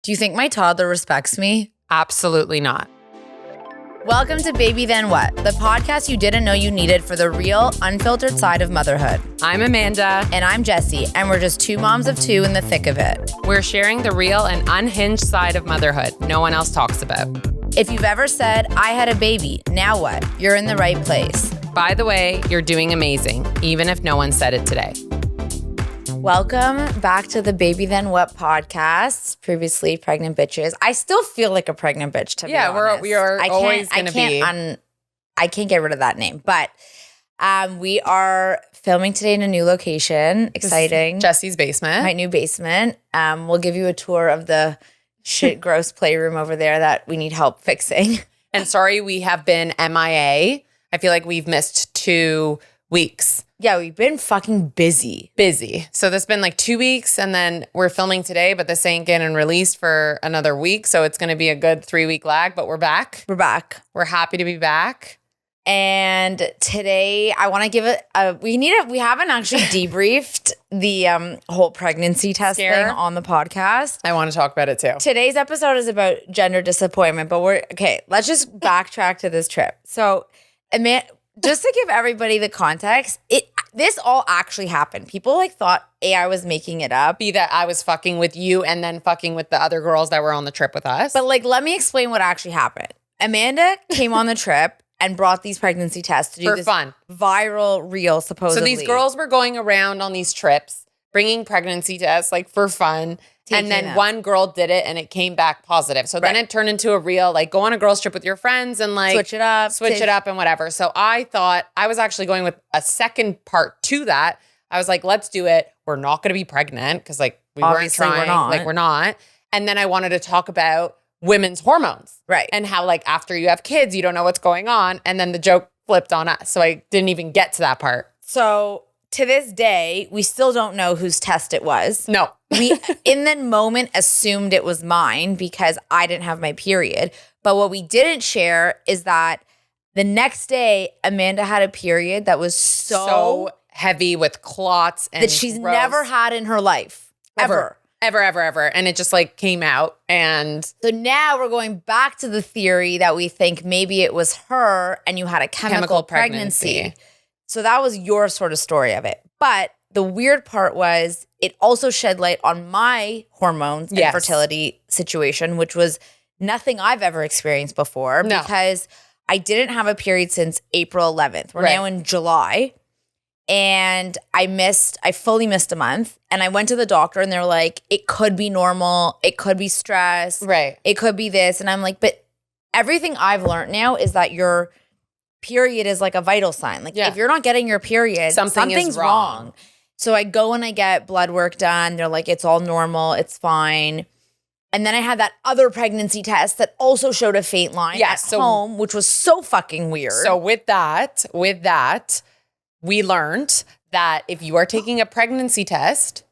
Do you think my toddler respects me? Absolutely not. Welcome to Baby Then What, the podcast you didn't know you needed for the real, unfiltered side of motherhood. I'm Amanda. And I'm Jessie, and we're just two moms of two in the thick of it. We're sharing the real and unhinged side of motherhood no one else talks about. If you've ever said, I had a baby, now what? You're in the right place. By the way, you're doing amazing, even if no one said it today. Welcome back to the Baby Then What podcast. Previously pregnant bitches. I still feel like a pregnant bitch, to be honest. we are always going to be. I can't get rid of that name, but we are filming today in a new location. Exciting. Jessie's basement. My new basement. We'll give you a tour of the shit gross playroom over there that we need help fixing. And sorry, we have been MIA. I feel like we've missed 2 weeks. Yeah, we've been fucking busy. So this has been like 2 weeks, and then we're filming today, but this ain't getting released for another week. So it's going to be a good 3-week lag, but we're back. We're happy to be back. And today I want to give it we haven't actually debriefed the whole pregnancy test thing on the podcast. I want to talk about it too. Today's episode is about gender disappointment, but let's just backtrack to this trip. So, just to give everybody the context, this all actually happened. People thought I was making it up. Be that I was fucking with you and then fucking with the other girls that were on the trip with us. But let me explain what actually happened. Amanda came on the trip and brought these pregnancy tests to do this fun viral reel, supposedly. So these girls were going around on these trips, bringing pregnancy tests for fun. And then one girl did it and it came back positive. So then it turned into a reel, go on a girls trip with your friends and switch it up and whatever. So I thought I was actually going with a second part to that. I was like, let's do it. We're not going to be pregnant because we weren't trying. We're not. And then I wanted to talk about women's hormones. Right. And how after you have kids, you don't know what's going on. And then the joke flipped on us. So I didn't even get to that part. So to this day, we still don't know whose test it was. No. We, in the moment, assumed it was mine because I didn't have my period. But what we didn't share is that the next day, Amanda had a period that was so heavy with clots and that she's never had in her life. Ever. And it just came out. And so now we're going back to the theory that we think maybe it was her and you had a chemical pregnancy. So that was your sort of story of it. But the weird part was it also shed light on my hormones and fertility situation, which was nothing I've ever experienced before because I didn't have a period since April 11th. We're now in July. And I fully missed a month. And I went to the doctor and they're like, it could be normal. It could be stress. Right. It could be this. And I'm like, but everything I've learned now is that your period is a vital sign. If you're not getting your period, something's wrong. So I go and I get blood work done. They're like, it's all normal. It's fine. And then I had that other pregnancy test that also showed a faint line at home, which was so fucking weird. So with that, we learned that if you are taking a pregnancy test,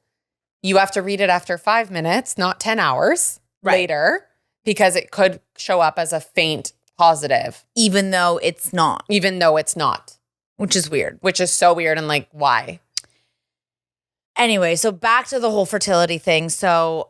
you have to read it after 5 minutes, not 10 hours later, because it could show up as a faint positive. Even though it's not. Which is weird. Which is so weird and why? Anyway, so back to the whole fertility thing. So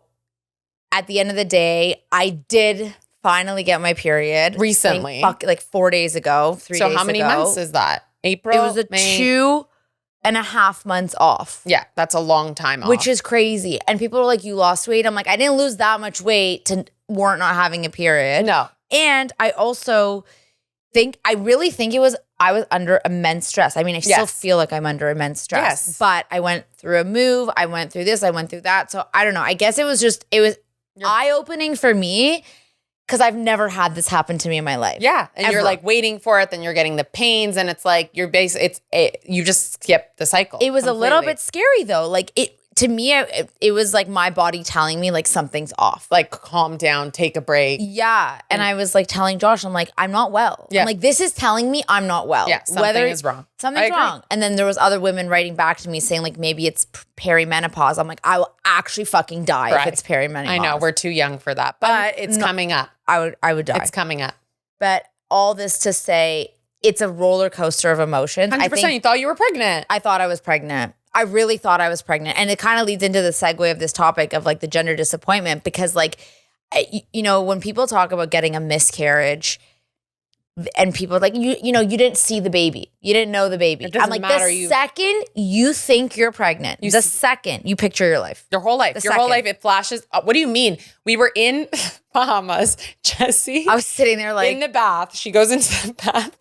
at the end of the day, I did finally get my period. Recently. 4 days ago, 3 days ago. So how many months is that? April? It was May. 2.5 months off. Yeah, that's a long time off. Which is crazy. And people are like, you lost weight. I'm like, I didn't lose that much weight to warrant not having a period. No. And I also really think I was under immense stress. I mean, I still feel like I'm under immense stress. Yes. But I went through a move. I went through this. I went through that. So I don't know. I guess it was eye-opening for me because I've never had this happen to me in my life. Yeah. And ever. You're waiting for it. Then you're getting the pains. And it's you just skip the cycle. It was completely. a little bit scary though. To me, it was my body telling me something's off. Calm down, take a break. Yeah. And I was telling Josh, I'm I'm not well. Yeah. I'm this is telling me I'm not well. Yeah, something is wrong. Something's wrong. And then there was other women writing back to me saying maybe it's perimenopause. I'm I will actually fucking die if it's perimenopause. I know, we're too young for that. But it's coming up. I would die. It's coming up. But all this to say, it's a roller coaster of emotions. 100%. You thought you were pregnant. I thought I was pregnant. I really thought I was pregnant. And it kind of leads into the segue of this topic of the gender disappointment because you know, when people talk about getting a miscarriage and people are like, you know, you didn't see the baby. You didn't know the baby. It doesn't I'm like, matter. the second you think you're pregnant, the second you picture your life. Your whole life. Your whole life, it flashes. What do you mean? We were in Bahamas. Jessie. I was sitting there like. In the bath. She goes into the bath.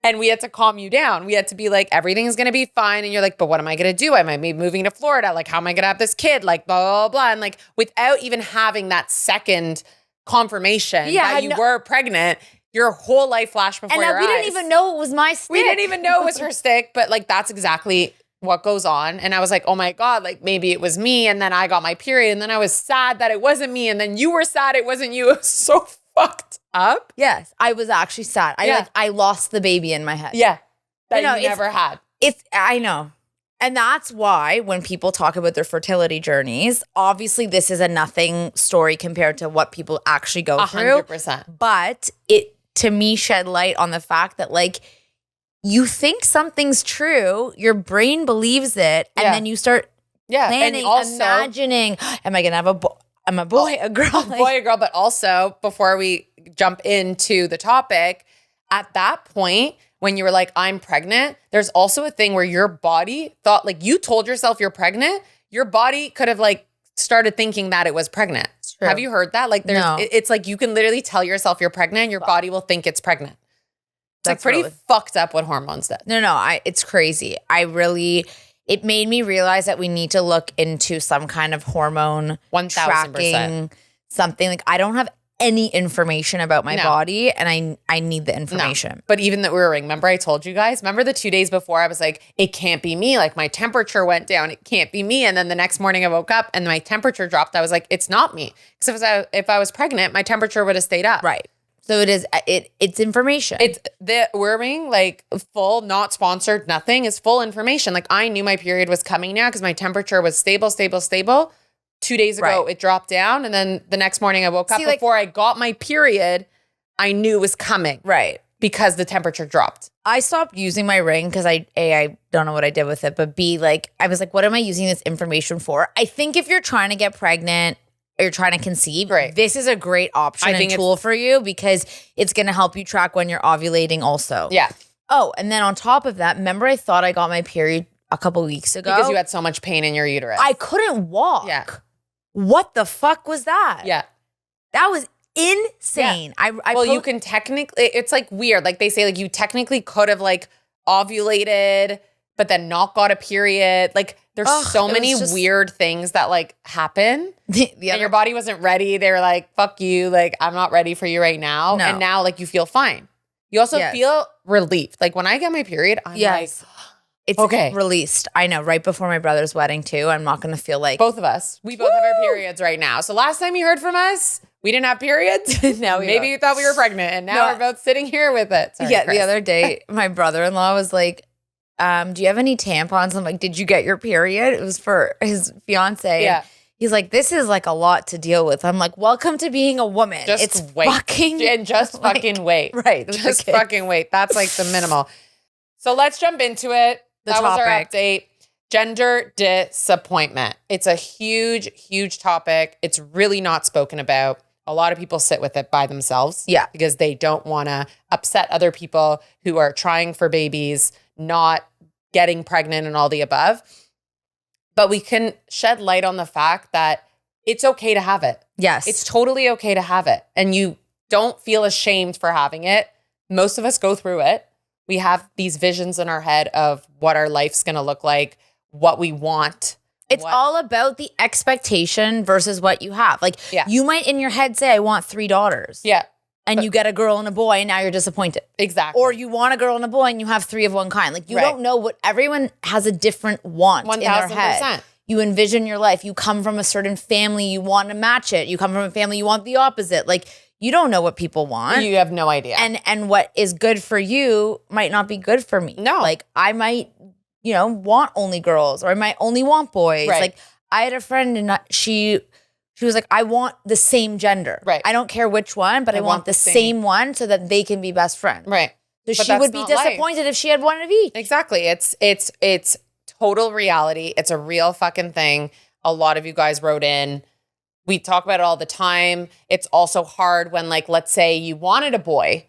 And we had to calm you down. We had to be like, everything's going to be fine. And you're like, but what am I going to do? I might be moving to Florida. Like, how am I going to have this kid? Like, blah, blah, blah. And like, without even having that second confirmation that you were pregnant, your whole life flashed before your eyes. And we didn't even know it was my stick. We didn't even know it was her stick. But like, that's exactly what goes on. And I was like, oh my God, like maybe it was me. And then I got my period. And then I was sad that it wasn't me. And then you were sad it wasn't you. It was so fucked up. Yes, I was actually sad. I lost the baby in my head. Yeah, that you never had. I know. And that's why when people talk about their fertility journeys, obviously this is a nothing story compared to what people actually go through. 100%. But it, to me, shed light on the fact that like, you think something's true, your brain believes it, and then you start planning, and also, imagining, am I going to have I'm a boy, a girl. A boy, a girl. But also, before we jump into the topic, at that point, when you were like, I'm pregnant, there's also a thing where your body thought, like you told yourself you're pregnant, your body could have like started thinking that it was pregnant. Have you heard that? Like it's like you can literally tell yourself you're pregnant, your body will think it's pregnant. It's like pretty fucked up what hormones did. No, it's crazy. It made me realize that we need to look into some kind of hormone 1000%. tracking, something. Like I don't have any information about my body, and I need the information. No. But even the Oura ring, remember I told you guys? Remember the 2 days before I was like, it can't be me. Like my temperature went down. It can't be me. And then the next morning I woke up and my temperature dropped. I was like, it's not me. Because if I was pregnant, my temperature would have stayed up. Right. So it's information. It's the Oura ring, like full, not sponsored, nothing, is full information. Like I knew my period was coming now because my temperature was stable. 2 days ago, it dropped down. And then the next morning I woke up before I got my period, I knew it was coming. Right. Because the temperature dropped. I stopped using my ring because I don't know what I did with it, but B, like I was like, what am I using this information for? I think if you're trying to get pregnant, you're trying to conceive, this is a great option and tool for you because it's going to help you track when you're ovulating also. Yeah. Oh, and then on top of that, remember I thought I got my period a couple weeks ago? Because you had so much pain in your uterus. I couldn't walk. Yeah. What the fuck was that? Yeah. That was insane. Yeah. You can technically, it's like weird. Like they say like you technically could have like ovulated, but then not got a period. Like there's so many weird things that like happen. And your body wasn't ready. They were like, fuck you. Like, I'm not ready for you right now. No. And now like you feel fine. You also feel relieved. Like when I get my period, I'm like, it's okay. Released. I know. Right before my brother's wedding too. I'm not going to feel like. Both of us. We both have our periods right now. So last time you heard from us, we didn't have periods. Maybe you thought we were pregnant. And now we're both sitting here with it. Sorry, Chris. The other day, my brother-in-law was like, do you have any tampons? I'm like, did you get your period? It was for his fiance. Yeah. He's like, this is like a lot to deal with. I'm like, welcome to being a woman. Just wait. Fucking wait. Right. Just fucking wait. That's like the minimal. So let's jump into it. That was our update. Gender disappointment. It's a huge, huge topic. It's really not spoken about. A lot of people sit with it by themselves. Yeah. Because they don't want to upset other people who are trying for babies, not getting pregnant and all the above. But we can shed light on the fact that it's okay to have it. Yes. It's totally okay to have it. And you don't feel ashamed for having it. Most of us go through it. We have these visions in our head of what our life's going to look like, what we want. It's all about the expectation versus what you have. Like you might in your head say, I want 3 daughters. Yeah. And you get a girl and a boy and now you're disappointed. Exactly. Or you want a girl and a boy and you have 3 of one kind. Like you don't know what everyone has a different want 1000%. In their head. You envision your life. You come from a certain family. You want to match it. You come from a family. You want the opposite. Like you don't know what people want. You have no idea. And what is good for you might not be good for me. No. Like I might, want only girls or I might only want boys. Right. Like I had a friend and she was like, I want the same gender. Right. I don't care which one, but I want the same one so that they can be best friends. Right. So she would be disappointed if she had one of each. Exactly. It's total reality. It's a real fucking thing. A lot of you guys wrote in We talk about it all the time. It's also hard when, like, let's say you wanted a boy,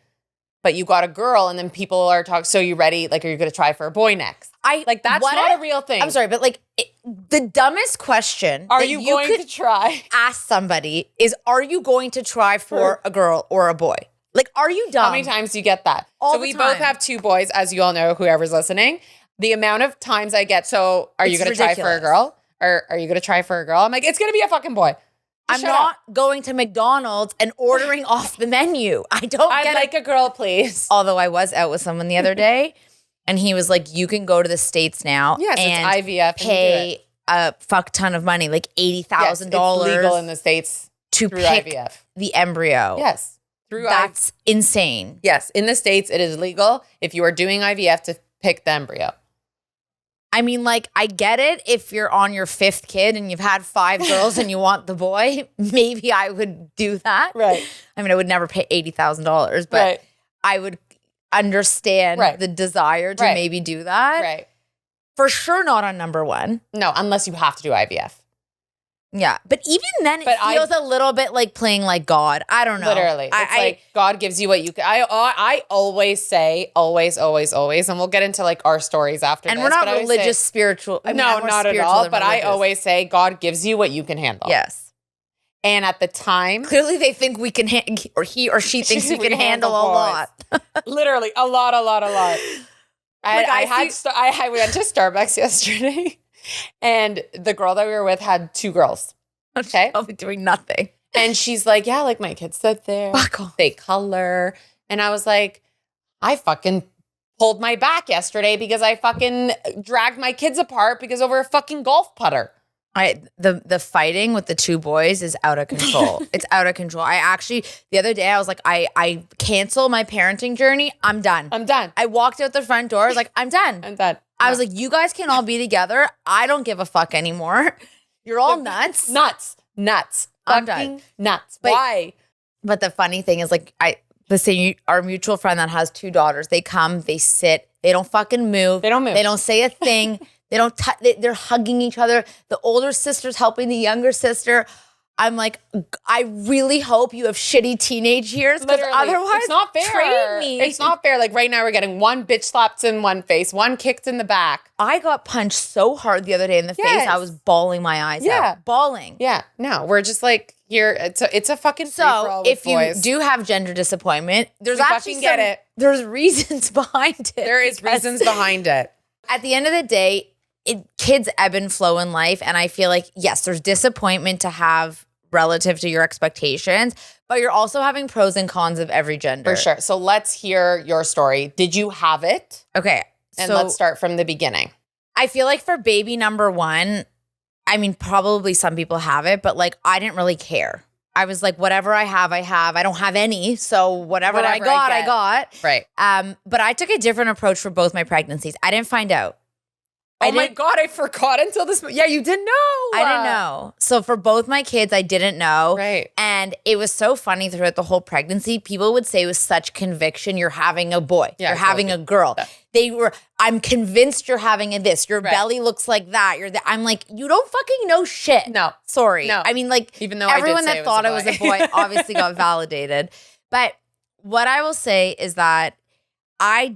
but you got a girl, and then people are talking, so you ready? Like, are you going to try for a boy next? That's not a real thing. I'm sorry, but like the dummest question are you going to try? Ask somebody is, are you going to try for a girl or a boy? Like, are you dumb? How many times do you get that? All so the we time. both have 2 boys, as you all know, whoever's listening. The amount of times I get, so are you going to try for a girl? Or are you going to try for a girl? I'm like, it's going to be a fucking boy. I'm not going to McDonald's and ordering off the menu. I'd like a girl, please. Although I was out with someone the other day, and he was like, you can go to the States now and it's IVF pay a fuck ton of money, like $80,000. It's legal in the States to pick IVF. The embryo. Yes. That's insane. Yes. In the States, it is legal if you are doing IVF to pick the embryo. I mean, like, I get it if you're on your 5th kid and you've had 5 girls and you want the boy. Maybe I would do that. Right. I mean, I would never pay $80,000, but I would understand the desire to maybe do that. Right. For sure not on number 1. No, unless you have to do IVF. Yeah. But even then, it feels a little bit like playing like God. I don't know. Literally. It's like God gives you what you can. I always say, always, and we'll get into like our stories after and this. we're not religious, spiritual. No, not at all. But I always say God gives you what you can handle. Yes. And at the time. Clearly they think we can, or he or she thinks we can handle a lot. Literally, a lot. We went to Starbucks yesterday. And the girl that we were with had 2 girls. Okay. I'll be doing nothing. And she's like, yeah, like my kids sit there. They color. And I was like, I fucking pulled my back yesterday because I fucking dragged my kids apart because over a fucking golf putter. The fighting with the 2 boys is out of control. It's out of control. I actually, the other day I was like, I cancel my parenting journey. I'm done. I walked out the front door. I was like, I'm done. I was like, you guys can all be together. I don't give a fuck anymore. You're all nuts. Nuts. I'm done. Nuts. Why? But the funny thing is, like, our mutual friend that has 2 daughters, they come, they sit, they don't fucking move. They don't move. They don't say a thing. They don't. They're hugging each other. The older sister's helping the younger sister. I'm like, I really hope you have shitty teenage years, because otherwise, it's not fair. Train me. It's not fair. Like right now, we're getting 1 bitch slapped in one face, 1 kicked in the back. I got punched so hard the other day in the face. I was bawling my eyes out. Bawling. Yeah. No, we're just like here. It's a fucking so if boys. You do have gender disappointment, there's actually get it. There's reasons behind it. There is reasons behind it. At the end of the day, kids ebb and flow in life, and I feel like yes, there's disappointment to have relative to your expectations, but you're also having pros and cons of every gender. For sure. So let's hear your story. Did you have it? Okay. And let's start from the beginning. I feel like for baby number 1, I mean, probably some people have it, but like I didn't really care. I was like, whatever I have, I have. I don't have any, so whatever I got. Right. But I took a different approach for both my pregnancies. I didn't find out. Oh my God, I forgot until this. Yeah, you didn't know. I didn't know. So for both my kids, I didn't know. Right. And it was so funny throughout the whole pregnancy. People would say with such conviction, you're having a boy. Yeah, you're having a girl. Yeah. I'm convinced you're having a this. Your belly looks like that. I'm like, you don't fucking know shit. No. Sorry. No. I mean, like, even though everyone that thought I was a boy obviously got validated. But what I will say is that I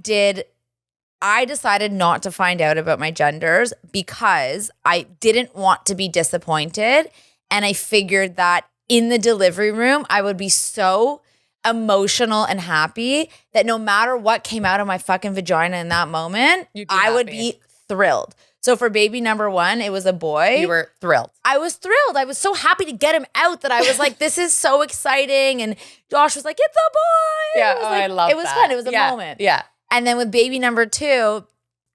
decided not to find out about my genders because I didn't want to be disappointed. And I figured that in the delivery room, I would be so emotional and happy that no matter what came out of my fucking vagina in that moment, I would be thrilled. So for baby number 1, it was a boy. You were thrilled. I was thrilled. I was so happy to get him out that I was like, this is so exciting. And Josh was like, it's a boy. Yeah, I love that. It was fun. It was a moment. Yeah. And then with baby number 2,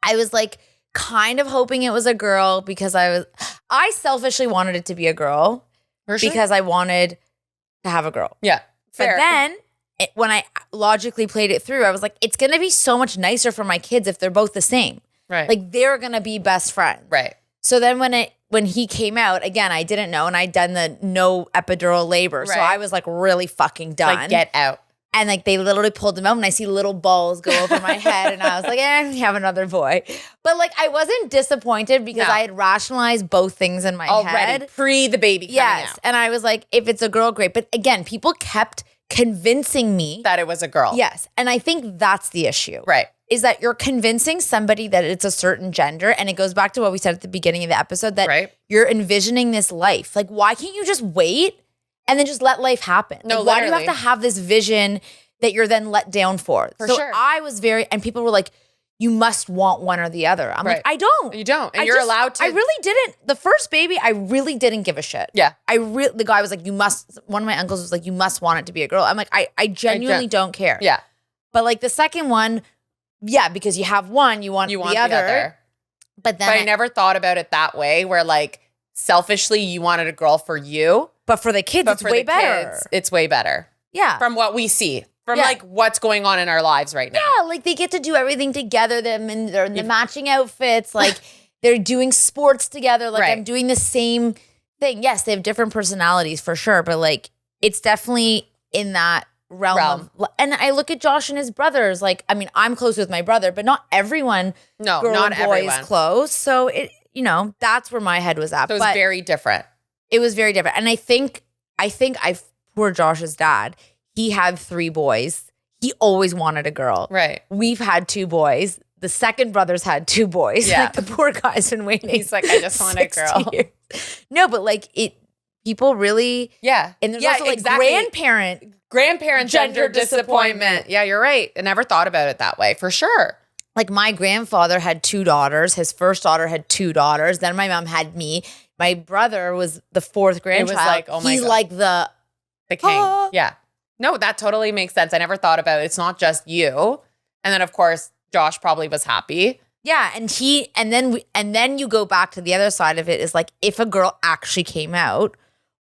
I was like kind of hoping it was a girl because I selfishly wanted it to be a girl because I wanted to have a girl. Yeah. Fair. But then when I logically played it through, I was like, it's going to be so much nicer for my kids if they're both the same. Right. Like they're going to be best friends. Right. So then when he came out, again, I didn't know, and I'd done the no epidural labor. So I was like really fucking done. Like get out. And like they literally pulled him out and I see little balls go over my head. And I was like, we have another boy. But like I wasn't disappointed because I had rationalized both things in my head. Pre the baby coming out. And I was like, if it's a girl, great. But again, people kept convincing me that it was a girl. Yes. And I think that's the issue. Right. Is that you're convincing somebody that it's a certain gender. And it goes back to what we said at the beginning of the episode that you're envisioning this life. Like, why can't you just wait and then just let life happen? No, like, why do you have to have this vision that you're then let down for? For sure. I was and people were like, you must want one or the other. I'm like, I don't. You don't. And you're allowed to. I really didn't. The first baby, I really didn't give a shit. Yeah. The guy was like, one of my uncles was like, you must want it to be a girl. I'm like, I genuinely don't care. Yeah. But like the second one, because you have one, you want the other. But then I never thought about it that way where like selfishly you wanted a girl for you. But for the kids, it's way better. It's way better. Yeah. From what we see. From like what's going on in our lives right now. Yeah, like they get to do everything together. They're in the matching outfits. Like they're doing sports together. Like I'm doing the same thing. Yes, they have different personalities for sure. But like it's definitely in that realm. And I look at Josh and his brothers. Like, I mean, I'm close with my brother, but not everyone. No, girl not and boy everyone. is close. So it, that's where my head was at. So it was very different. It was very different. And I think poor Josh's dad, he had 3 boys. He always wanted a girl. Right. We've had 2 boys. The second brother's had 2 boys. Yeah. Like the poor guy's been waiting. He's like, I just want a girl. Years. No, but like people really. Yeah. And there's also like grandparent gender disappointment. Yeah, you're right. I never thought about it that way for sure. Like my grandfather had 2 daughters. His first daughter had 2 daughters. Then my mom had me. My brother was the 4th grandchild. It was like, oh my He's God. like the king. Yeah. No, that totally makes sense. I never thought about it. It's not just you. And then of course, Josh probably was happy. Yeah, and then you go back to the other side of it is like if a girl actually came out,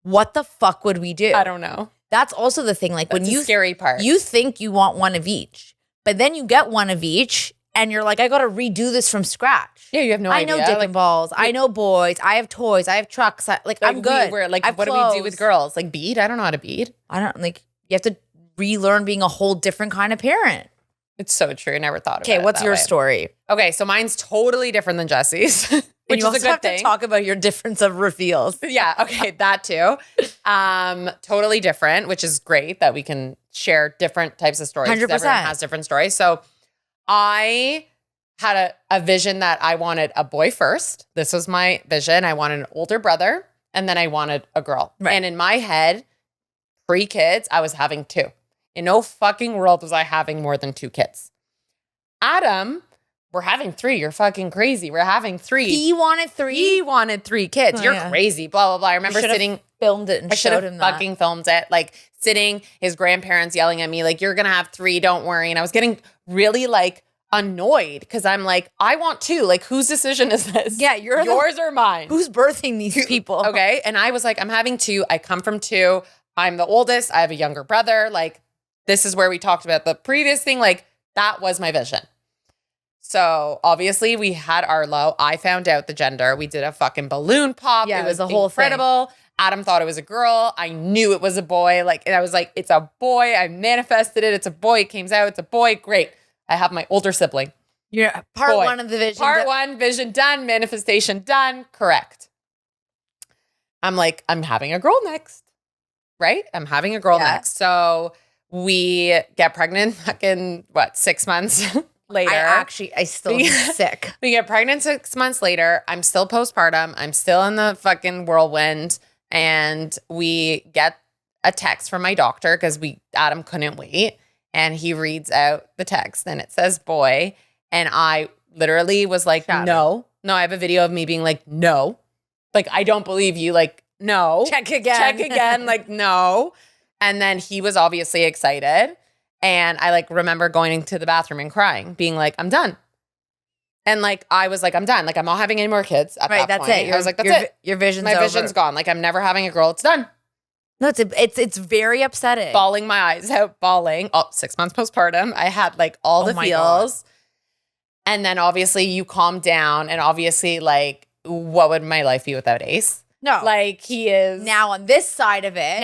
what the fuck would we do? I don't know. That's also the thing. Like That's when the scary part. You think you want one of each, but then you get one of each, and you're like, I got to redo this from scratch. Yeah, you have no idea. I know dick and balls. I know boys. I have toys. I have trucks. I'm good. We're like, what do we do with girls? Like bead? I don't know how to bead. I don't like. You have to relearn being a whole different kind of parent. It's so true. I never thought about it. Okay, what's your story? Okay, so mine's totally different than Jesse's, which is a good thing. To talk about your difference of reveals. Yeah, okay, that too. Totally different, which is great that we can share different types of stories. 100%. Everyone has different stories. So I had a vision that I wanted a boy first. This was my vision. I wanted an older brother, and then I wanted a girl. Right. And in my head, pre-kids, I was having 2. In no fucking world was I having more than 2 kids. Adam, we're having 3. You're fucking crazy. We're having 3. He wanted 3? He wanted 3 kids. You're crazy. Blah, blah, blah. I remember filmed it and showed him that. Fucking filmed it. Like sitting, his grandparents yelling at me like, you're going to have 3. Don't worry. And I was getting really like annoyed because I'm like, I want 2. Like, whose decision is this? Yeah, yours or mine? Who's birthing these people? Okay. And I was like, I'm having 2. I come from 2. I'm the oldest. I have a younger brother. Like, this is where we talked about the previous thing. Like, that was my vision. So obviously we had Arlo. I found out the gender. We did a fucking balloon pop. Yeah, it was a whole incredible. Thing. Adam thought it was a girl. I knew it was a boy. Like, and I was like, it's a boy. I manifested it. It's a boy. It came out. It's a boy. Great. I have my older sibling. Yeah. Part 1 of the vision. Part 1, vision done. Manifestation done. Correct. I'm like, I'm having a girl next. Right? I'm having a girl next. So we get pregnant fucking, 6 months later. I still am sick. We get pregnant 6 months later. I'm still postpartum. I'm still in the fucking whirlwind. And we get a text from my doctor because Adam couldn't wait. And he reads out the text and it says boy. And I literally was like, no, I have a video of me being like, no, like, I don't believe you. Like, no. Check again. Like, no. And then he was obviously excited. And I like remember going into the bathroom and crying, being like, I'm done. And like, I was like, I'm done. Like, I'm not having any more kids at that point. That's it. I was like, that's it. Your vision's My over. vision's gone. Like, I'm never having a girl. It's done. No, it's very upsetting. Bawling my eyes out, bawling. 6 months postpartum. I had like all the feels. God. And then obviously you calm down. And obviously, like, what would my life be without Ace? No. Like, he is. Now on this side of it.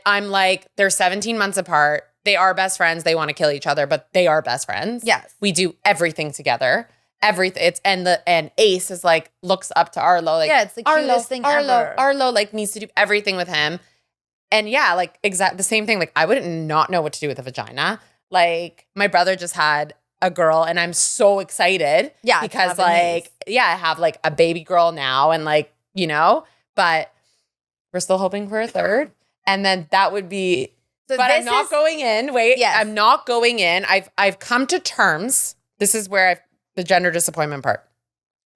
I'm like, they're 17 months apart. They are best friends. They want to kill each other, but they are best friends. Yes. We do everything together. Everything. And Ace is like, looks up to Arlo. Like, yeah, it's the cutest thing ever. Arlo like needs to do everything with him. And yeah, like the same thing. Like I would not know what to do with a vagina. Like my brother just had a girl and I'm so excited. Yeah. Because like, yeah, I have like a baby girl now and like, you know, but we're still hoping for a third. And then that would be, but I'm not going in. Wait, yes. I'm not going in. I've come to terms. This is where the gender disappointment part.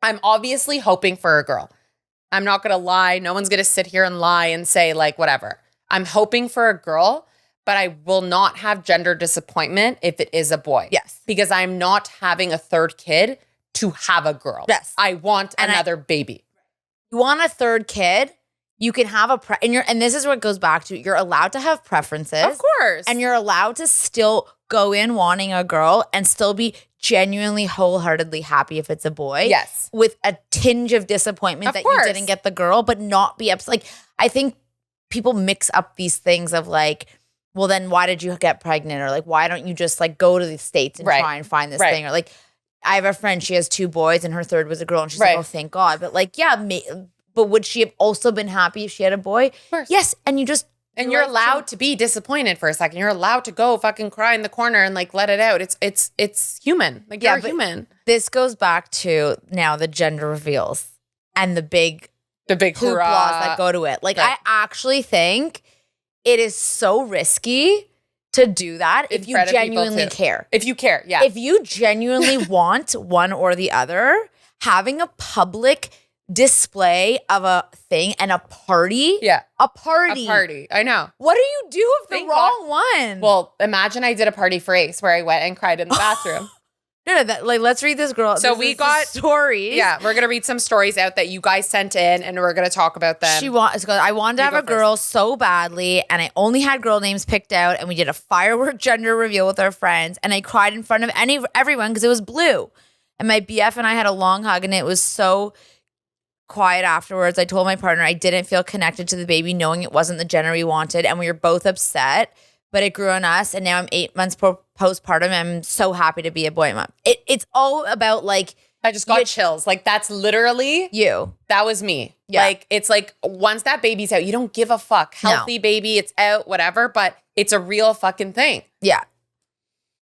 I'm obviously hoping for a girl. I'm not going to lie. No one's going to sit here and lie and say like, whatever. I'm hoping for a girl, but I will not have gender disappointment if it is a boy. Yes. Because I'm not having a third kid to have a girl. Yes. I want another baby. You want a third kid? You can have and this is what goes back to, you're allowed to have preferences. Of course. And you're allowed to still go in wanting a girl and still be genuinely wholeheartedly happy if it's a boy. Yes. With a tinge of disappointment that you didn't get the girl, but not be upset. Like, I think people mix up these things of like, well, then why did you get pregnant? Or like, why don't you just like go to the States and try and find this thing? Or like, I have a friend, she has 2 boys and her third was a girl. And she's like, oh, thank God. But like, yeah, but would she have also been happy if she had a boy? Of course. Yes. And you're allowed to be disappointed for a second. You're allowed to go fucking cry in the corner and like let it out. It's human. Like you're human. This goes back to now the gender reveals and the big hooplas that go to it. Like I actually think it is so risky to do that if you genuinely care. If you care, yeah. If you genuinely want one or the other, having a public display of a thing and a party. Yeah. A party. I know. What do you do if the wrong one? Well, imagine I did a party for Ace where I went and cried in the bathroom. No, like let's read this girl. So we got stories. Yeah, we're gonna read some stories out that you guys sent in, and we're gonna talk about them. I wanted to have a girl so badly, and I only had girl names picked out, and we did a firework gender reveal with our friends, and I cried in front of everyone because it was blue, and my BF and I had a long hug, and it was so quiet afterwards. I told my partner I didn't feel connected to the baby, knowing it wasn't the gender we wanted, and we were both upset. But it grew on us, and now I'm 8 months postpartum. I'm so happy to be a boy mom. It's all about like I just got chills. Like that's literally you. That was me. Yeah. Like it's like once that baby's out, you don't give a fuck. Healthy baby, it's out, whatever. But it's a real fucking thing. Yeah.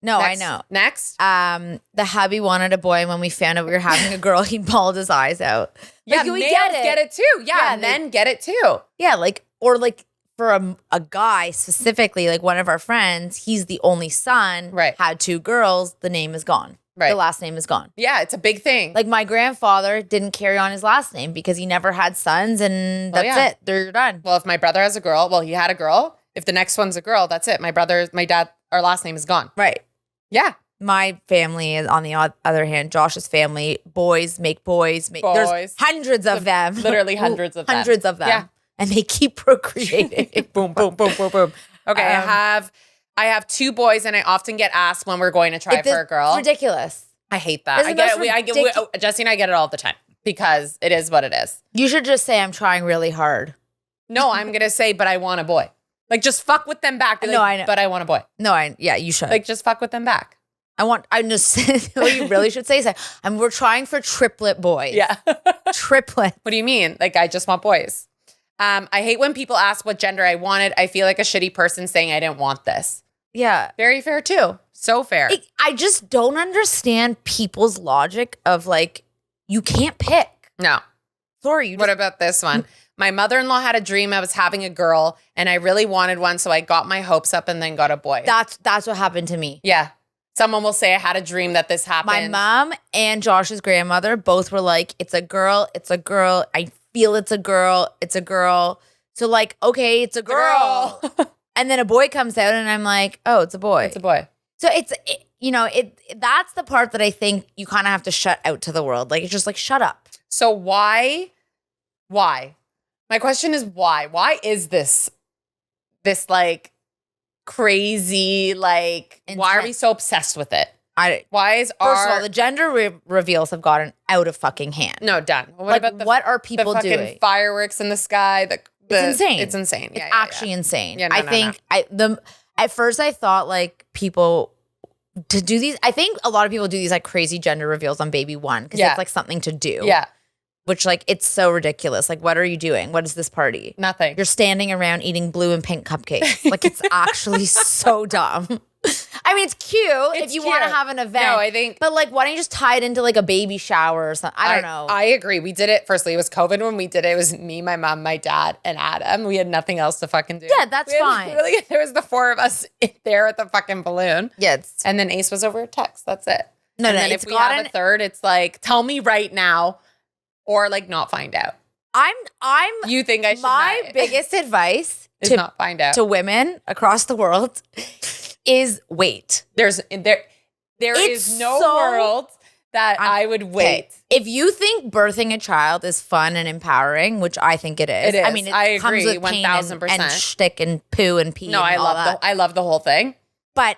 No, I know. Next. The hubby wanted a boy, and when we found out we were having a girl, he bawled his eyes out. Like, yeah, we get it too. Yeah, and then get it too. Yeah, or for a guy specifically, like one of our friends, he's the only son, had 2 girls, the name is gone. Right. The last name is gone. Yeah, it's a big thing. Like my grandfather didn't carry on his last name because he never had sons, and that's it. They're done. Well, if my brother has a girl, he had a girl. If the next one's a girl, that's it. My dad, our last name is gone. Right. Yeah. My family is, on the other hand, Josh's family, boys make boys. There's hundreds of them. Literally hundreds of them. Hundreds of them. Yeah. And they keep procreating. Boom, boom, boom, boom, boom. Okay, I have 2 boys, and I often get asked when we're going to try for a girl. It's ridiculous. I hate that. Jesse and I get it all the time because it is what it is. You should just say I'm trying really hard. No, I'm gonna say, but I want a boy. Like just fuck with them back. No, I know. But I want a boy. No, you should. Like just fuck with them back. I'm just what you really should say is we're trying for triplet boys. Yeah. Triplet. What do you mean? Like I just want boys. I hate when people ask what gender I wanted. I feel like a shitty person saying I didn't want this. Yeah. Very fair too. So fair. I just don't understand people's logic of like, you can't pick. No. Sorry. What about this one? My mother-in-law had a dream I was having a girl, and I really wanted one, so I got my hopes up and then got a boy. That's what happened to me. Yeah. Someone will say I had a dream that this happened. My mom and Josh's grandmother both were like, it's a girl. It's a girl. I feel it's a girl. It's a girl. So like, okay, it's a girl. And then a boy comes out and I'm like, oh, it's a boy. It's a boy. So that's the part that I think you kind of have to shut out to the world. Like, it's just like, shut up. So why? My question is why? Why is this like crazy, like, why are we so obsessed with it? First of all, the gender reveals have gotten out of fucking hand. No, done. What are people the fucking fireworks in the sky? It's insane. It's insane. It's actually insane. Yeah, I think At first I thought like people to do these. I think a lot of people do these like crazy gender reveals on baby one because it's like something to do. Yeah. Which like it's so ridiculous. Like, what are you doing? What is this party? Nothing. You're standing around eating blue and pink cupcakes. Like it's actually so dumb. I mean, it's cute if you want to have an event. No, I think. But like, why don't you just tie it into like a baby shower or something? I don't know. I agree. We did it. Firstly, it was COVID when we did it. It was me, my mom, my dad, and Adam. We had nothing else to fucking do. Yeah, that's fine. Really, there was the four of us there at the fucking balloon. Yeah. And then Ace was over a text. That's it. No, and then if we have a third, it's like, tell me right now. Or like not find out. You think I should My not. biggest advice is not find out to women across the world is wait. There is no world that I would wait. Okay. If you think birthing a child is fun and empowering, which I think it is. It is. I mean, I comes agree, with pain 1000%. and shtick and poo and pee. No, and I love the whole thing. But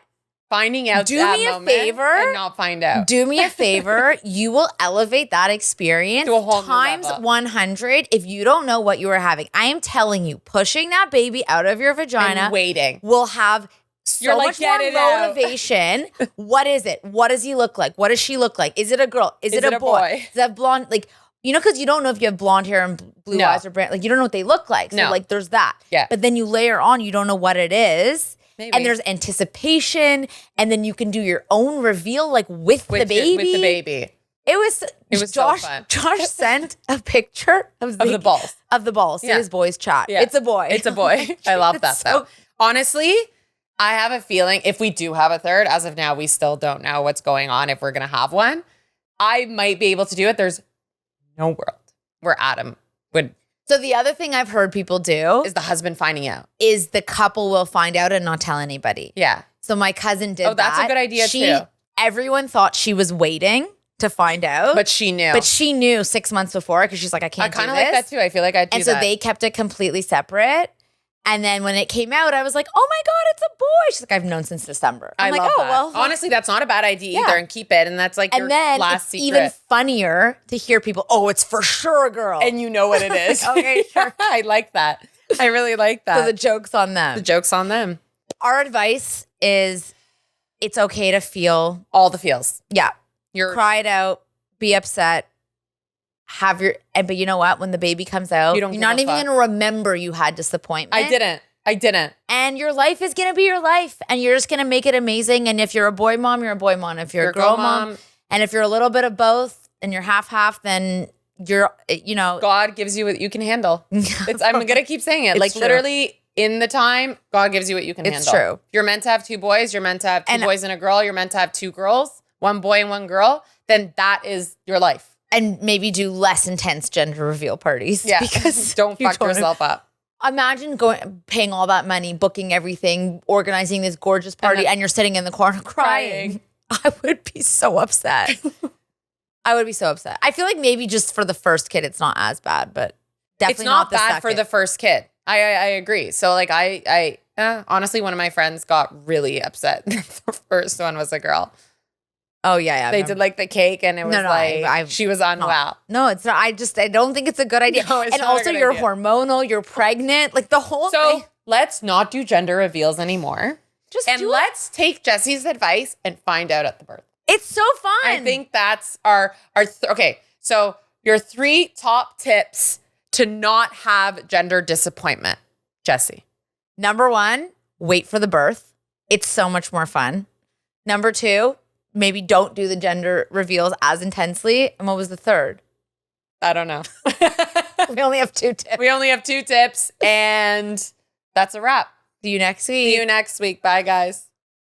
finding out do that me a moment favor and not find out. Do me a favor. You will elevate that experience to a whole times 100 if you don't know what you are having. I am telling you, pushing that baby out of your vagina and waiting will have so much more motivation. What is it? What does he look like? What does she look like? Is it a girl? Is it a boy? Is that blonde? Like, you know, because you don't know if you have blonde hair and blue eyes or brown. Like, you don't know what they look like. So, like, there's that. Yeah. But then you layer on, you don't know what it is. Maybe. And there's anticipation, and then you can do your own reveal, like with the baby. With the baby. It was Josh. So fun. Josh sent a picture of the balls. Of the balls. Yeah. His boys chat. Yeah. It's a boy. It's a boy. I love that though. Honestly, I have a feeling if we do have a third, as of now, we still don't know what's going on if we're gonna have one. I might be able to do it. There's no world where Adam would. So the other thing I've heard people do is the husband finding out. Is the couple will find out and not tell anybody. Yeah. So my cousin did that. Oh, that's a good idea too. Everyone thought she was waiting to find out. But she knew. But she knew 6 months before because she's like, I can't do this. I kind of like that too. I feel like I'd do that. And so they kept it completely separate. And then when it came out, I was like, oh my God, it's a boy. She's like, I've known since December. I'm like, love oh, that. well. Honestly, that's not a bad idea either. And keep it. And that's like your last secret. Even funnier to hear people, oh, it's for sure a girl. And you know what it is. Okay, sure. I like that. I really like that. So the joke's on them. The joke's on them. Our advice is it's okay to feel. All the feels. Yeah. Cry it out. Be upset. But you know what? When the baby comes out, you're not even going to remember you had disappointment. I didn't. And your life is going to be your life. And you're just going to make it amazing. And if you're a boy mom, you're a boy mom. If you're a girl mom, and if you're a little bit of both and you're half, then you're, God gives you what you can handle. I'm going to keep saying it. Like true. Literally in the time, God gives you what you can handle. It's true. You're meant to have two boys. You're meant to have two boys and a girl. You're meant to have two girls, one boy and one girl. Then that is your life. And maybe do less intense gender reveal parties. Yeah. Because don't fuck yourself up. Imagine paying all that money, booking everything, organizing this gorgeous party, and you're sitting in the corner crying. I would be so upset. I would be so upset. I feel like maybe just for the first kid, it's not as bad, but definitely not the second. It's not bad for the first kid. I agree. So like honestly, one of my friends got really upset. The first one was a girl. Oh, yeah. They did like the cake and it was she was unwell. No, it's not. I don't think it's a good idea. No, it's and not also you're hormonal, you're pregnant, like the whole thing. So let's not do gender reveals anymore. Let's take Jessie's advice and find out at the birth. It's so fun. I think that's our okay. So your 3 top tips to not have gender disappointment, Jessie. Number 1, wait for the birth. It's so much more fun. Number 2, maybe don't do the gender reveals as intensely. And what was the third? I don't know. We only have 2 tips. And that's a wrap. See you next week. Bye, guys.